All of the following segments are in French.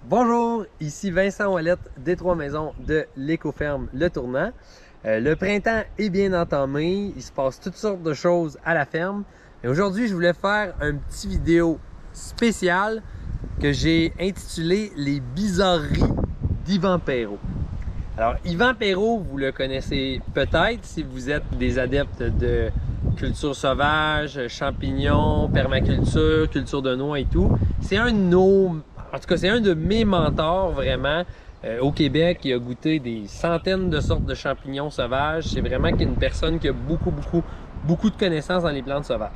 Bonjour, ici Vincent Ouellette des Trois Maisons de l'Écoferme Le Tournant. Le printemps est bien entamé, il se passe toutes sortes de choses à la ferme. Et aujourd'hui, je voulais faire un petit vidéo spécial que j'ai intitulé Les bizarreries d'Yvan Perrault. Alors, Yvan Perrault, vous le connaissez peut-être si vous êtes des adeptes de culture sauvage, champignons, permaculture, culture de noix et tout. C'est un de nos... En tout cas, c'est un de mes mentors vraiment au Québec. Il a goûté des centaines de sortes de champignons sauvages. C'est vraiment une personne qui a beaucoup de connaissances dans les plantes sauvages.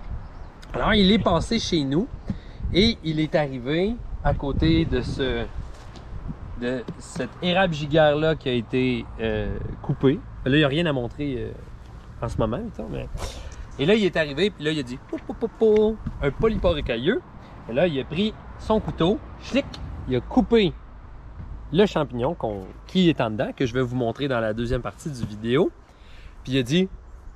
Alors, il est passé chez nous et il est arrivé à côté de cette érable giguère-là qui a été coupée. Là, il n'y a rien à montrer en ce moment. Mais... Et là, il est arrivé, puis là, il a dit un polypore écailleux. Et là, il a pris son couteau, chlic, il a coupé le champignon qui est en dedans, que je vais vous montrer dans la deuxième partie du vidéo. Puis il a dit,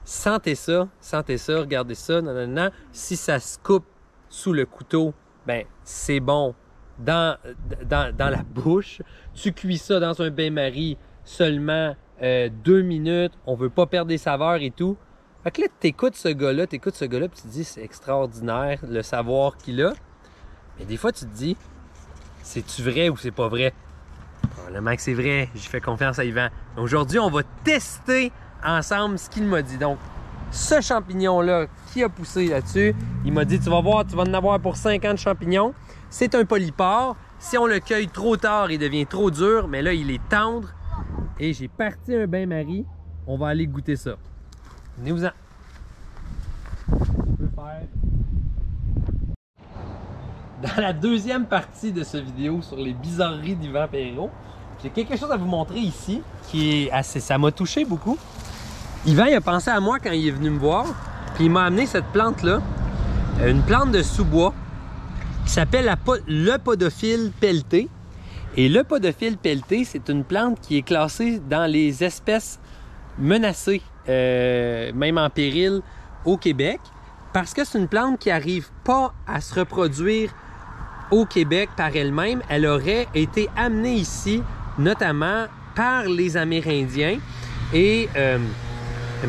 sentez ça, regardez ça, nanana. Si ça se coupe sous le couteau, ben c'est bon dans la bouche. Tu cuis ça dans un bain-marie seulement 2 minutes. On veut pas perdre des saveurs et tout. Fait que là, t'écoutes ce gars-là, puis tu te dis, c'est extraordinaire le savoir qu'il a. Mais des fois, tu te dis, c'est-tu vrai ou c'est pas vrai? Probablement que c'est vrai, j'ai fait confiance à Yvan. Aujourd'hui, on va tester ensemble ce qu'il m'a dit. Donc, ce champignon-là qui a poussé là-dessus, il m'a dit, tu vas voir, tu vas en avoir pour 50 champignons. C'est un polypore. Si on le cueille trop tard, il devient trop dur, mais là, il est tendre. Et j'ai parti un bain-marie. On va aller goûter ça. Venez-vous-en. Je peux faire... Dans la deuxième partie de cette vidéo sur les bizarreries d'Yvan Perrault, j'ai quelque chose à vous montrer ici qui est assez... Ça m'a touché beaucoup. Yvan, il a pensé à moi quand il est venu me voir, puis il m'a amené cette plante-là, une plante de sous-bois qui s'appelle le podophile pelleté. Et le podophile pelleté, c'est une plante qui est classée dans les espèces menacées, même en péril au Québec, parce que c'est une plante qui n'arrive pas à se reproduire au Québec par elle-même. Elle aurait été amenée ici, notamment par les Amérindiens et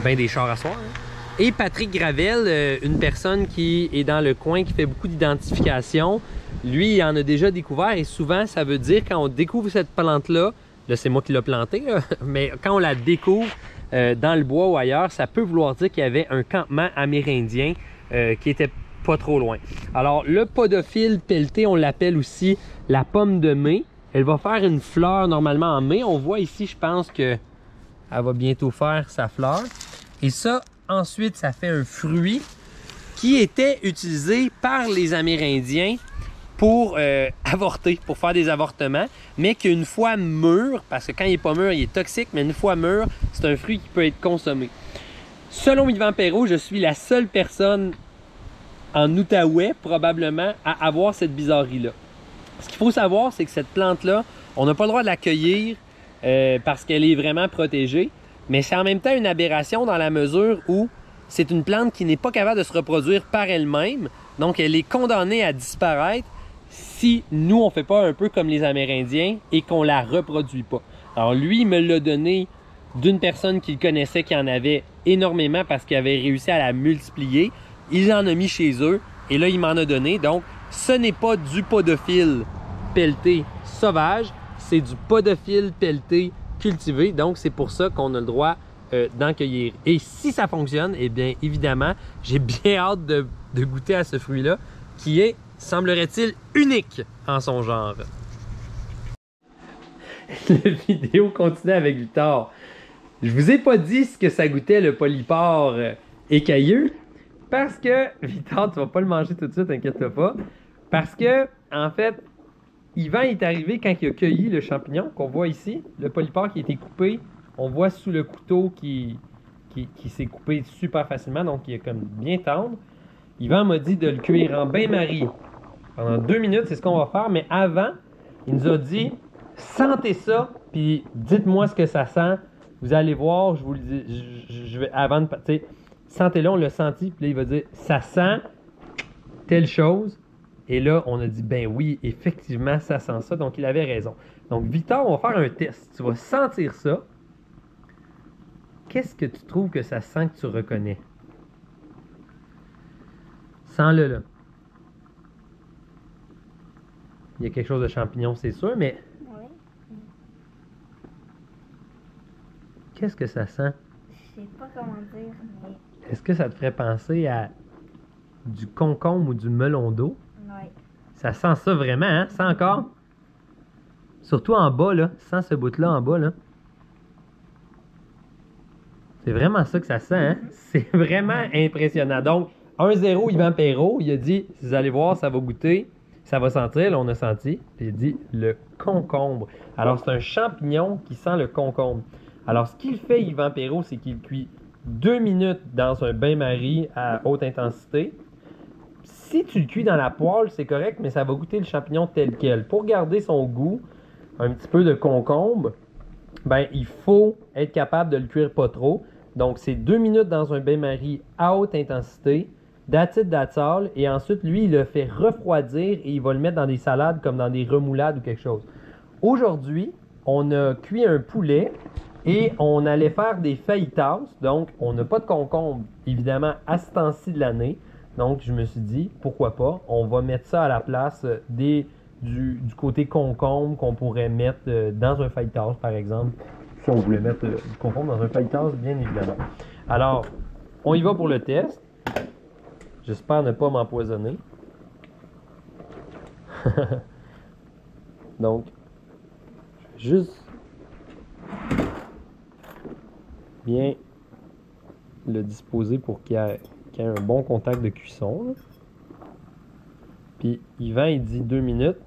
ben des chars à soir. Hein? Et Patrick Gravel, une personne qui est dans le coin, qui fait beaucoup d'identification, lui, il en a déjà découvert et souvent, ça veut dire quand on découvre cette plante-là, là, c'est moi qui l'ai plantée, mais quand on la découvre dans le bois ou ailleurs, ça peut vouloir dire qu'il y avait un campement amérindien qui était pas trop loin. Alors, le podophile pelleté, on l'appelle aussi la pomme de mai. Elle va faire une fleur normalement en mai. On voit ici, je pense que elle va bientôt faire sa fleur. Et ça, ensuite, ça fait un fruit qui était utilisé par les Amérindiens pour avorter, pour faire des avortements, mais qu'une fois mûr, parce que quand il n'est pas mûr, il est toxique, mais une fois mûr, c'est un fruit qui peut être consommé. Selon Yvan Perrault, je suis la seule personne en Outaouais, probablement, à avoir cette bizarrerie-là. Ce qu'il faut savoir, c'est que cette plante-là, on n'a pas le droit de la cueillir parce qu'elle est vraiment protégée, mais c'est en même temps une aberration dans la mesure où c'est une plante qui n'est pas capable de se reproduire par elle-même, donc elle est condamnée à disparaître si nous, on ne fait pas un peu comme les Amérindiens et qu'on la reproduit pas. Alors lui, il me l'a donné d'une personne qu'il connaissait qui en avait énormément parce qu'il avait réussi à la multiplier. Il en a mis chez eux et là, il m'en a donné. Donc, ce n'est pas du podophile pelleté sauvage, c'est du podophile pelleté cultivé. Donc, c'est pour ça qu'on a le droit d'en cueillir. Et si ça fonctionne, eh bien, évidemment, j'ai bien hâte de goûter à ce fruit-là qui est, semblerait-il, unique en son genre. La vidéo continue avec Victor. Je vous ai pas dit ce que ça goûtait le polypore écailleux parce que, Victor, tu vas pas le manger tout de suite, inquiète-toi pas. Parce que, en fait, Yvan est arrivé quand il a cueilli le champignon qu'on voit ici, le polypore qui a été coupé. On voit sous le couteau qui s'est coupé super facilement, donc il est comme bien tendre. Yvan m'a dit de le cuire en bain-marie pendant 2 minutes, c'est ce qu'on va faire. Mais avant, il nous a dit, sentez ça, puis dites-moi ce que ça sent. Vous allez voir, je vous le dis, je vais, avant de, tu sais, sentez-le, on l'a senti, puis là, il va dire, ça sent telle chose. Et là, on a dit, ben oui, effectivement, ça sent ça. Donc, il avait raison. Donc, Victor, on va faire un test. Tu vas sentir ça. Qu'est-ce que tu trouves que ça sent que tu reconnais? Sens-le, là. Il y a quelque chose de champignon, c'est sûr, mais... Oui. Qu'est-ce que ça sent? Je sais pas comment dire, mais... Est-ce que ça te ferait penser à du concombre ou du melon d'eau? Oui. Ça sent ça vraiment, hein? Sent encore? Surtout en bas, là. Sent ce bout-là en bas, là. C'est vraiment ça que ça sent, hein? C'est vraiment impressionnant. Donc, 1-0, Yvan Perrault, il a dit, vous allez voir, ça va goûter, ça va sentir. Là, on a senti. Puis il a dit, le concombre. Alors, c'est un champignon qui sent le concombre. Alors, ce qu'il fait, Yvan Perrault, c'est qu'il cuit 2 minutes dans un bain-marie à haute intensité. Si tu le cuis dans la poêle, c'est correct, mais ça va goûter le champignon tel quel. Pour garder son goût, un petit peu de concombre, ben, il faut être capable de le cuire pas trop. Donc, c'est 2 minutes dans un bain-marie à haute intensité, that's it, that's all. Et ensuite, lui, il le fait refroidir et il va le mettre dans des salades comme dans des remoulades ou quelque chose. Aujourd'hui, on a cuit un poulet et on allait faire des fajitas. Donc, on n'a pas de concombre, évidemment, à ce temps-ci de l'année. Donc, je me suis dit, pourquoi pas, on va mettre ça à la place du côté concombre qu'on pourrait mettre dans un fajitas, par exemple. Si on voulait mettre du concombre dans un fajitas, bien évidemment. Alors, on y va pour le test. J'espère ne pas m'empoisonner. Donc, je vais juste bien le disposer pour qu'il y ait un bon contact de cuisson. Là. Puis Yvan, il dit 2 minutes.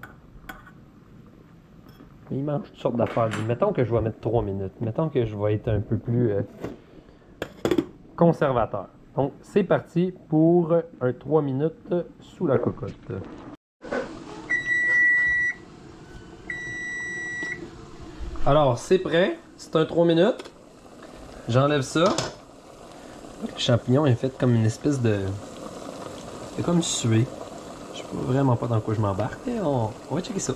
Mais il mange toutes sortes d'affaires. Mettons que je vais mettre 3 minutes. Mettons que je vais être un peu plus conservateur. Donc, c'est parti pour un 3 minutes sous la cocotte. Alors, c'est prêt. C'est un 3 minutes. J'enlève ça. Le champignon est fait comme une espèce de... C'est comme sué. Je sais vraiment pas dans quoi je m'embarque. On va checker ça.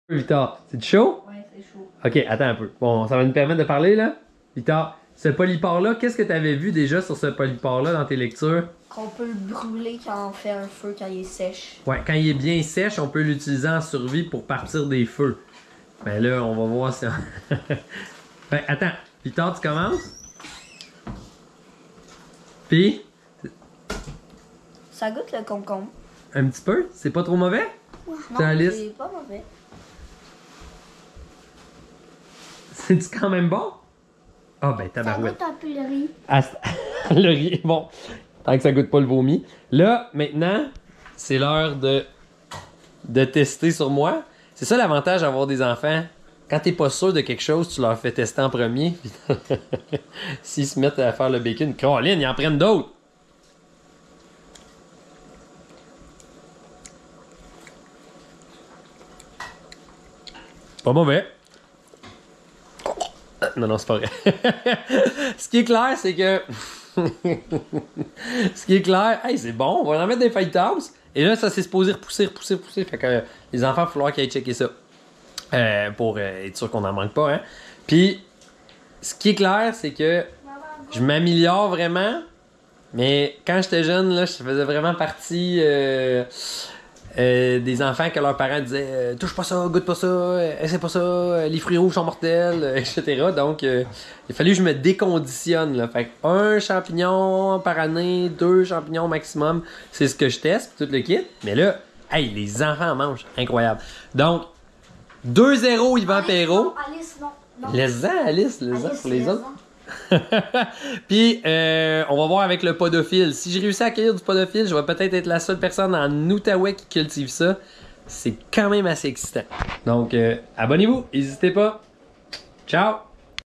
Victor, c'est chaud? Oui, c'est chaud. Ok, attends un peu. Bon, ça va nous permettre de parler là. Victor, ce polypore-là, qu'est-ce que tu avais vu déjà sur ce polypore-là dans tes lectures? Qu'on peut le brûler quand on fait un feu, quand il est sèche. Ouais, quand il est bien sèche, on peut l'utiliser en survie pour partir des feux. Ben là, on va voir si... Ben, attends, Victor, tu commences? Puis? Ça goûte le concombre. Un petit peu? C'est pas trop mauvais? Non, Alice? c'est pas mauvais. C'est-tu quand même bon? Ah ben, Ça tabarouette. goûte un peu le riz. Ah, le riz, bon. Tant que ça goûte pas le vomi. Là, maintenant, c'est l'heure de tester sur moi. C'est ça l'avantage d'avoir des enfants. Quand t'es pas sûr de quelque chose, tu leur fais tester en premier. S'ils se mettent à faire le bacon, Caroline, ils en prennent d'autres. Pas mauvais. Non, non, c'est pas vrai. Ce qui est clair, c'est que... Ce qui est clair, hey, c'est bon, on va en mettre des fajitas. Et là, ça s'est supposé repousser. Fait que les enfants, il va falloir qu'ils aillent checker ça. Pour être sûr qu'on n'en manque pas. Hein. Puis, ce qui est clair, c'est que je m'améliore vraiment. Mais quand j'étais jeune, là, je faisais vraiment partie des enfants que leurs parents disaient touche pas ça, goûte pas ça, essaie pas ça, les fruits rouges sont mortels, etc. Donc, il a fallu que je me déconditionne. Là. Fait que 1 champignon par année, 2 champignons maximum, c'est ce que je teste, tout le kit. Mais là, hey, les enfants en mangent. Incroyable. Donc, 2-0 Yvan Perrault. Alice, non. Laisse-en, Alice, laisse-en pour les autres. Puis, on va voir avec le podophile. Si j'ai réussi à accueillir du podophile, je vais peut-être être la seule personne en Outaouais qui cultive ça. C'est quand même assez excitant. Donc, abonnez-vous, n'hésitez pas. Ciao!